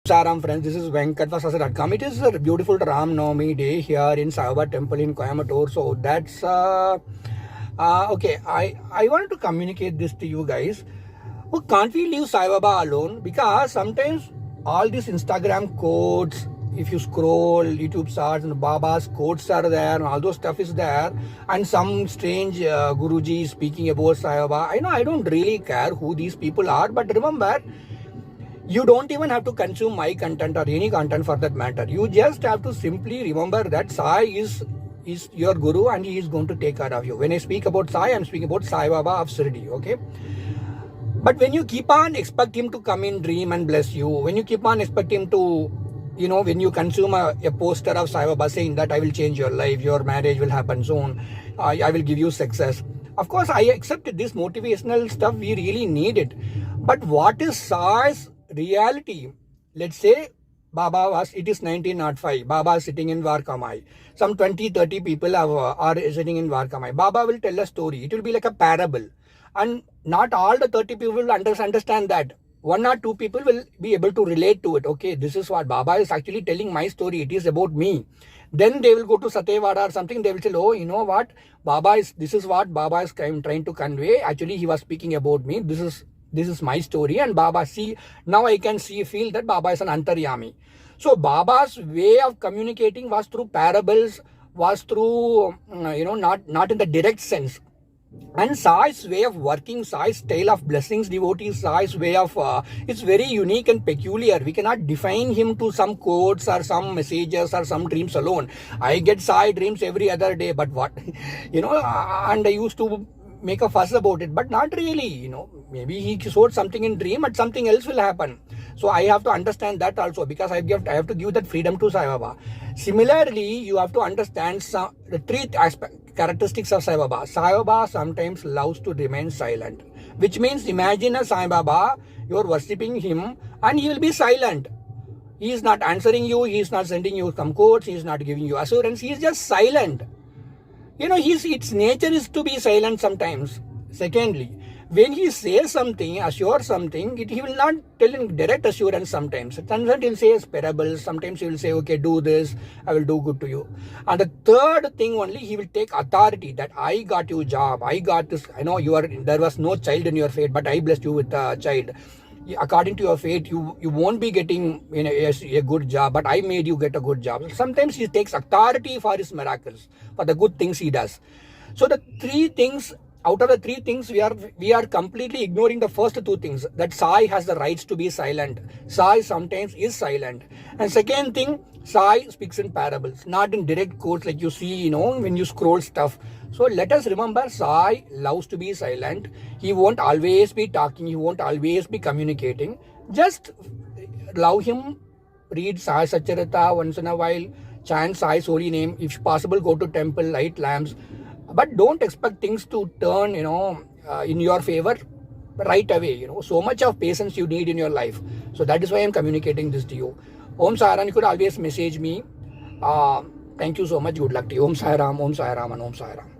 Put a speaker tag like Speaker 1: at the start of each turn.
Speaker 1: Saram friends, this is Venkat Vasasa.com. It is a beautiful Ram Navami day here in Sai Baba temple in Coimbatore. So that's okay. I wanted to communicate this to you guys. Well, can't we leave Sai Baba alone? Because sometimes all these Instagram quotes, if you scroll YouTube starts and Baba's quotes are there and all those stuff is there, and some strange Guruji speaking about Sai Baba. I know I don't really care who these people are, but remember, you don't even have to consume my content or any content for that matter. You just have to simply remember that Sai is your guru and he is going to take care of you. When I speak about Sai, I'm speaking about Sai Baba of Shirdi, okay? But when you keep on expect him to come in dream and bless you, when you keep on expect him to, when you consume a poster of Sai Baba saying that I will change your life, your marriage will happen soon, I will give you success. Of course, I accept this motivational stuff, we really need it. But what is Sai's reality? Let's say it is 1905, Baba is sitting in Varkamai. Some 20-30 people are sitting in Varkamai. Baba will tell a story. It will be like a parable. And not all the 30 people will understand that. 1 or 2 people will be able to relate to it. Okay, this is what Baba is actually telling my story. It is about me. Then they will go to Satyavada or something. They will say, oh, you know what? This is what Baba is trying to convey. Actually, he was speaking about me. This is my story, and Baba, now I can feel that Baba is an Antaryami. So Baba's way of communicating was through parables, was through, not in the direct sense. And Sai's way of working, Sai's style of blessings devotees, Sai's way of, it's very unique and peculiar. We cannot define him to some quotes or some messages or some dreams alone. I get Sai dreams every other day, but what, and I used to make a fuss about it, but not really, maybe he showed something in dream but something else will happen. So I have to understand that also, because I have to give that freedom to Sai Baba. Similarly, you have to understand the 3 characteristics of Sai Baba. Sai Baba sometimes loves to remain silent, which means imagine a Sai Baba, you are worshipping him and he will be silent. He is not answering you, he is not sending you some quotes, he is not giving you assurance, he is just silent. Its nature is to be silent sometimes. Secondly, when he says something, assures something, he will not tell in direct assurance sometimes. Sometimes he will say parables, sometimes he will say, okay, do this, I will do good to you. And the third thing only, he will take authority that I got you a job, I got this, I know there was no child in your fate, but I blessed you with a child. According to your fate, you won't be getting a good job, but I made you get a good job. Sometimes he takes authority for his miracles, for the good things he does. So the 3 things, out of the 3 things, we are completely ignoring the first 2 things, that Sai has the rights to be silent. Sai sometimes is silent. And second thing, Sai speaks in parables, not in direct quotes like you see, when you scroll stuff. So let us remember, Sai loves to be silent. He won't always be talking. He won't always be communicating. Just allow him, read Sai Satcharita once in a while, chant Sai's holy name. If possible, go to temple, light lamps. But don't expect things to turn, in your favor right away. So much of patience you need in your life. So that is why I'm communicating this to you. Om Sai Ram, you could always message me. Thank you so much. Good luck to you. Om Sai Ram, and Om Sai Ram.